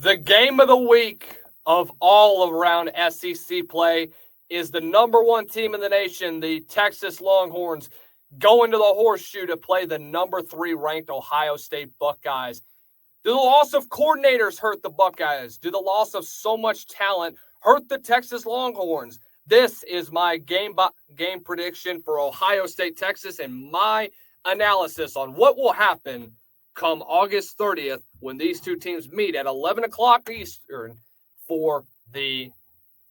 The game of the week of all around SEC play is the number one team in the nation, the Texas Longhorns, going to the Horseshoe to play the number 3 ranked Ohio State Buckeyes. Do the loss of coordinators hurt the Buckeyes? Do the loss of so much talent hurt the Texas Longhorns? This is my game prediction for Ohio State, Texas, and my analysis on what will happen come August 30th when these two teams meet at 11 o'clock Eastern for the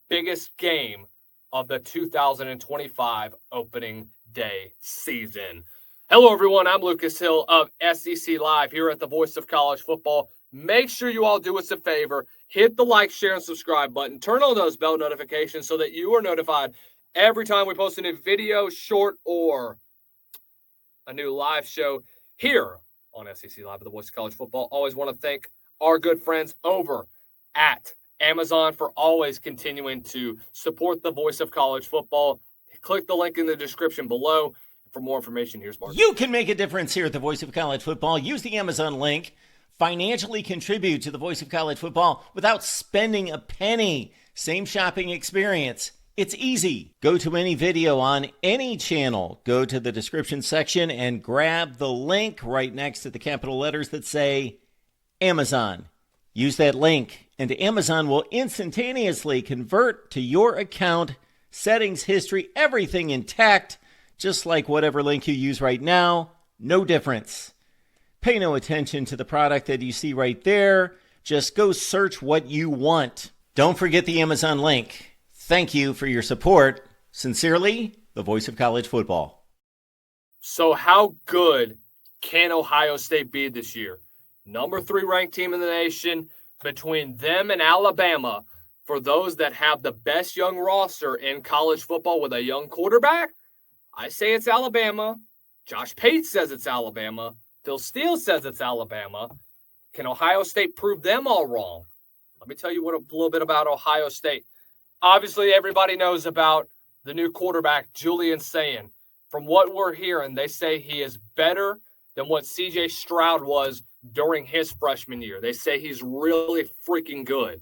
biggest game of the 2025 opening day season. Hello, everyone. I'm Lucas Hill of SEC Live here at the Voice of College Football. Make sure you all do us a favor. Hit the like, share, and subscribe button. Turn on those bell notifications so that you are notified every time we post a new video, short, or a new live show here on SEC Live at the Voice of College Football. Always want to thank our good friends over at Amazon for always continuing to support the Voice of College Football. Click the link in the description below. For more information, here's Mark. You can make a difference here at the Voice of College Football. Use the Amazon link. Financially contribute to the Voice of College Football without spending a penny. Same shopping experience. It's easy. Go to any video on any channel. Go to the description section and grab the link right next to the capital letters that say Amazon. Use that link, and Amazon will instantaneously convert to your account, settings, history, everything intact. Just like whatever link you use right now, no difference. Pay no attention to the product that you see right there. Just go search what you want. Don't forget the Amazon link. Thank you for your support. Sincerely, the Voice of College Football. So how good can Ohio State be this year? Number 3 ranked team in the nation. Between them and Alabama, for those that have the best young roster in college football with a young quarterback, I say it's Alabama. Josh Pate says it's Alabama. Phil Steele says it's Alabama. Can Ohio State prove them all wrong? Let me tell you a little bit about Ohio State. Obviously, everybody knows about the new quarterback, Julian Sayin. From what we're hearing, they say he is better than what C.J. Stroud was during his freshman year. They say he's really freaking good.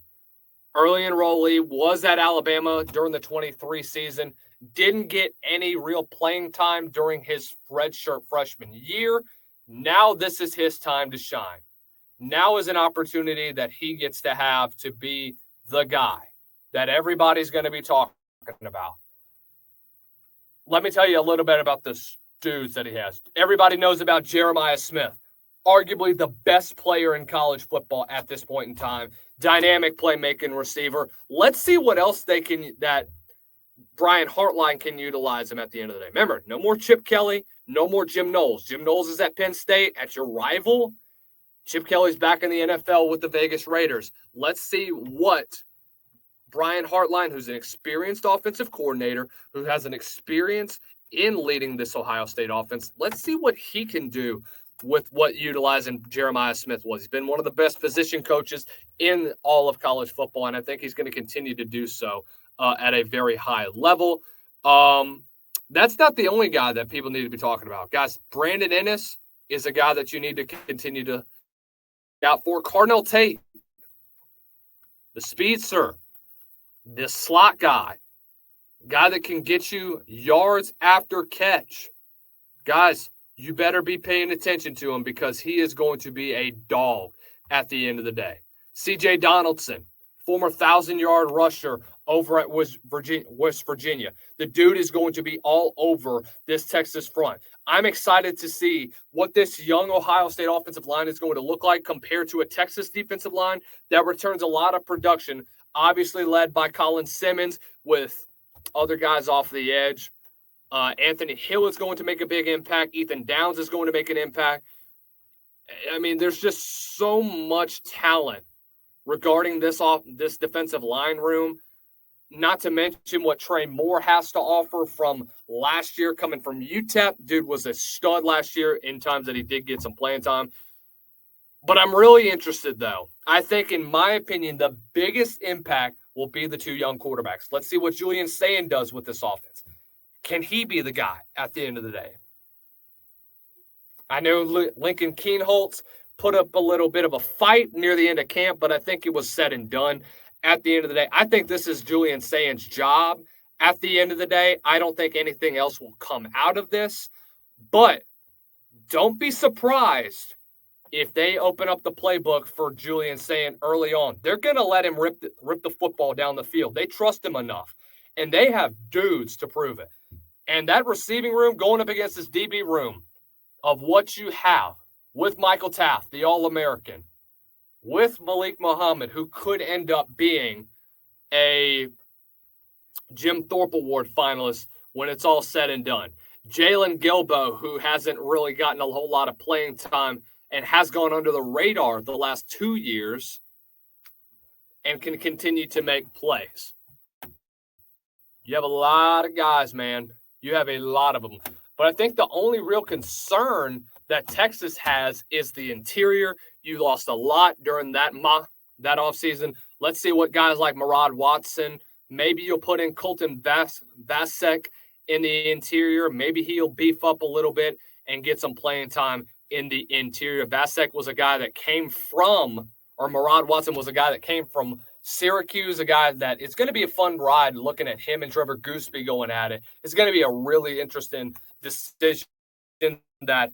Early enrollee, was at Alabama during the 23 season. Didn't get any real playing time during his redshirt freshman year. Now this is his time to shine. Now is an opportunity that he gets to have to be the guy that everybody's going to be talking about. Let me tell you a little bit about the dudes that he has. Everybody knows about Jeremiah Smith, arguably the best player in college football at this point in time. Dynamic playmaking receiver. Let's see what else that Brian Hartline can utilize him at the end of the day. Remember, no more Chip Kelly, no more Jim Knowles. Jim Knowles is at Penn State, at your rival. Chip Kelly's back in the NFL with the Vegas Raiders. Let's see what Brian Hartline, who's an experienced offensive coordinator, who has an experience in leading this Ohio State offense, let's see what he can do with what utilizing Jeremiah Smith was. He's been one of the best position coaches in all of college football, and I think he's going to continue to do so at a very high level. That's not the only guy that people need to be talking about. Guys, Brandon Ennis is a guy that you need to continue to out for. Cardinal Tate, the speedster, the slot guy that can get you yards after catch. Guys, you better be paying attention to him because he is going to be a dog at the end of the day. C.J. Donaldson, former 1,000-yard rusher over at West Virginia. The dude is going to be all over this Texas front. I'm excited to see what this young Ohio State offensive line is going to look like compared to a Texas defensive line that returns a lot of production, obviously led by Colin Simmons with other guys off the edge. Anthony Hill is going to make a big impact. Ethan Downs is going to make an impact. I mean, there's just so much talent regarding this defensive line room, not to mention what Trey Moore has to offer from last year coming from UTEP. Dude was a stud last year in times that he did get some playing time. But I'm really interested, though. I think, in my opinion, the biggest impact will be the two young quarterbacks. Let's see what Julian Sayin does with this offense. Can he be the guy at the end of the day? I know Lincoln Kienholz put up a little bit of a fight near the end of camp, but I think it was said and done at the end of the day. I think this is Julian Saint's job at the end of the day. I don't think anything else will come out of this, but don't be surprised if they open up the playbook for Julian Saint early on. They're going to let him rip the football down the field. They trust him enough, and they have dudes to prove it. And that receiving room going up against this DB room of what you have with Michael Taft, the All-American, with Malik Muhammad, who could end up being a Jim Thorpe Award finalist when it's all said and done. Jalen Gilbo, who hasn't really gotten a whole lot of playing time and has gone under the radar the last 2 years and can continue to make plays. You have a lot of guys, man. You have a lot of them. But I think the only real concern that Texas has is the interior. You lost a lot during that offseason. Let's see what guys like Murad Watson, maybe you'll put in Colton Vasek in the interior. Maybe he'll beef up a little bit and get some playing time in the interior. Vasek was a guy that came from, or Murad Watson was a guy that came from Syracuse, a guy that it's going to be a fun ride looking at him and Trevor Gooseby going at it. It's going to be a really interesting decision that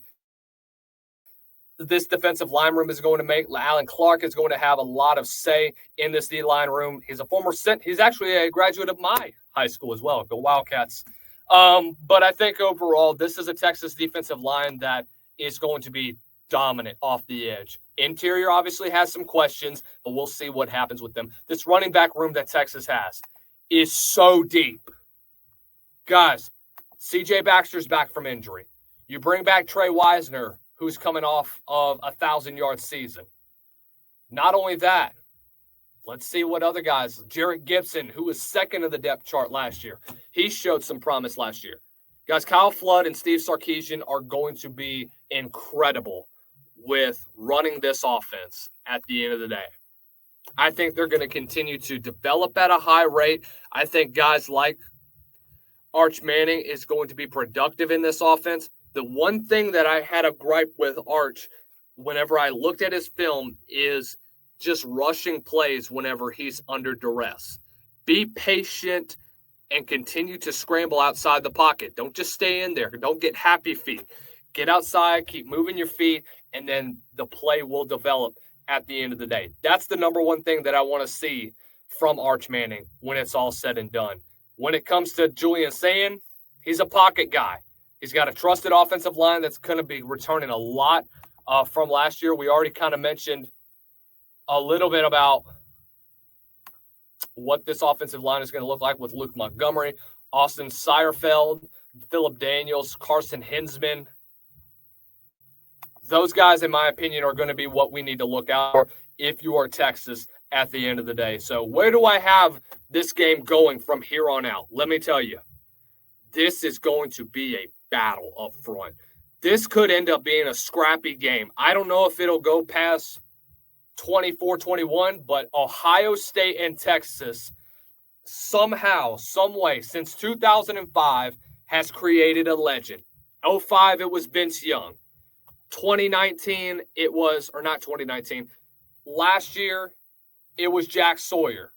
this defensive line room is going to make. Alan Clark is going to have a lot of say in this D-line room. He's he's actually a graduate of my high school as well. Go Wildcats. But I think overall, this is a Texas defensive line that is going to be dominant off the edge. Interior obviously has some questions, but we'll see what happens with them. This running back room that Texas has is so deep. Guys, C.J. Baxter's back from injury. You bring back Trey Wisner, who's coming off of a 1,000-yard season. Not only that, let's see what other guys. Jarrett Gibson, who was second in the depth chart last year. He showed some promise last year. Guys, Kyle Flood and Steve Sarkisian are going to be incredible with running this offense at the end of the day. I think they're going to continue to develop at a high rate. I think guys like Arch Manning is going to be productive in this offense. The one thing that I had a gripe with Arch whenever I looked at his film is just rushing plays whenever he's under duress. Be patient and continue to scramble outside the pocket. Don't just stay in there. Don't get happy feet. Get outside, keep moving your feet, and then the play will develop at the end of the day. That's the number one thing that I want to see from Arch Manning when it's all said and done. When it comes to Julian Saint, he's a pocket guy. He's got a trusted offensive line that's going to be returning a lot from last year. We already kind of mentioned a little bit about what this offensive line is going to look like with Luke Montgomery, Austin Seierfeld, Phillip Daniels, Carson Hinsman. Those guys, in my opinion, are going to be what we need to look out for if you are Texas at the end of the day. So where do I have this game going from here on out? Let me tell you, this is going to be a battle up front. This could end up being a scrappy game. I don't know if it'll go past 24-21, but Ohio State and Texas somehow, some way, since 2005 has created a legend. 2005, it was Vince Young. 2019, it was, or not 2019, last year, it was Jack Sawyer.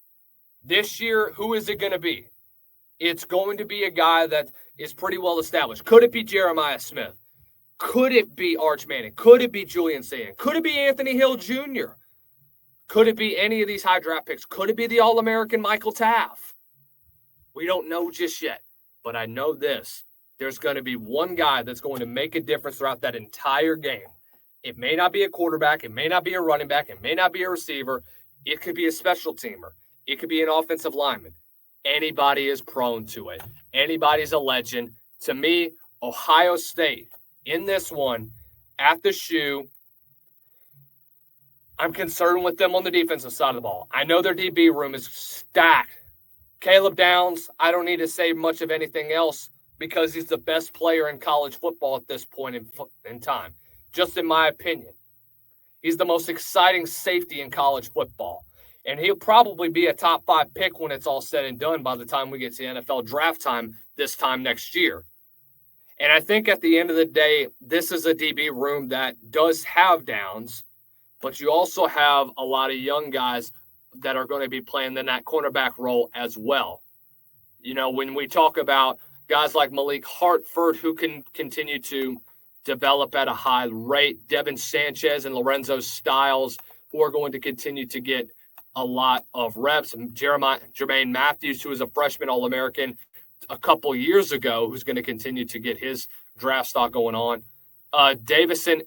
This year, who is it going to be? It's going to be a guy that is pretty well established. Could it be Jeremiah Smith? Could it be Arch Manning? Could it be Julian Saint? Could it be Anthony Hill Jr.? Could it be any of these high draft picks? Could it be the All-American Michael Taft? We don't know just yet, but I know this. There's going to be one guy that's going to make a difference throughout that entire game. It may not be a quarterback. It may not be a running back. It may not be a receiver. It could be a special teamer. It could be an offensive lineman. Anybody is prone to it. Anybody's a legend. To me, Ohio State in this one at the shoe, I'm concerned with them on the defensive side of the ball. I know their DB room is stacked. Caleb Downs, I don't need to say much of anything else because he's the best player in college football at this point in time, just in my opinion. He's the most exciting safety in college football. And he'll probably be a top 5 pick when it's all said and done by the time we get to NFL draft time this time next year. And I think at the end of the day, this is a DB room that does have Downs, but you also have a lot of young guys that are going to be playing in that cornerback role as well. You know, when we talk about guys like Malik Hartford, who can continue to develop at a high rate, Devin Sanchez and Lorenzo Styles, who are going to continue to get a lot of reps, and Jermaine Matthews, who is a freshman All-American a couple years ago, who's going to continue to get his draft stock going on. Davison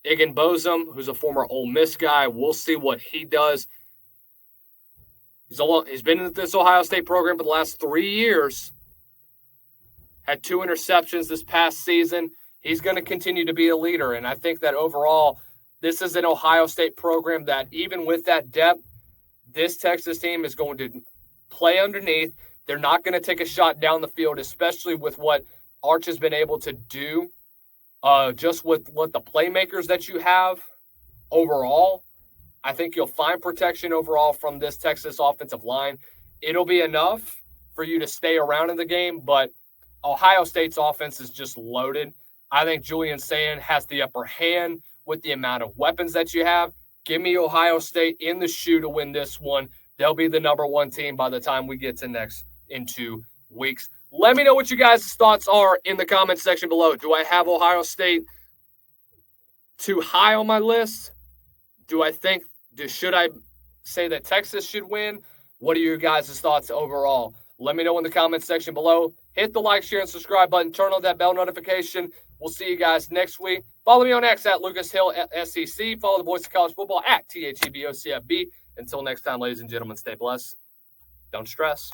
Igbenbozum, who's a former Ole Miss guy. We'll see what he does. He's been in this Ohio State program for the last 3 years. Had 2 interceptions this past season. He's going to continue to be a leader. And I think that overall, this is an Ohio State program that even with that depth, this Texas team is going to play underneath. They're not going to take a shot down the field, especially with what Arch has been able to do, just with what the playmakers that you have overall. I think you'll find protection overall from this Texas offensive line. It'll be enough for you to stay around in the game, but Ohio State's offense is just loaded. I think Julian Sand has the upper hand with the amount of weapons that you have. Give me Ohio State in the shoe to win this one. They'll be the number 1 team by the time we get to in 2 weeks. Let me know what you guys' thoughts are in the comment section below. Do I have Ohio State too high on my list? Should I say that Texas should win? What are your guys' thoughts overall? Let me know in the comment section below. Hit the like, share, and subscribe button. Turn on that bell notification. We'll see you guys next week. Follow me on X at Lucas Hill SEC. Follow the Voice of College Football at THEBOCFB. Until next time, ladies and gentlemen, stay blessed. Don't stress.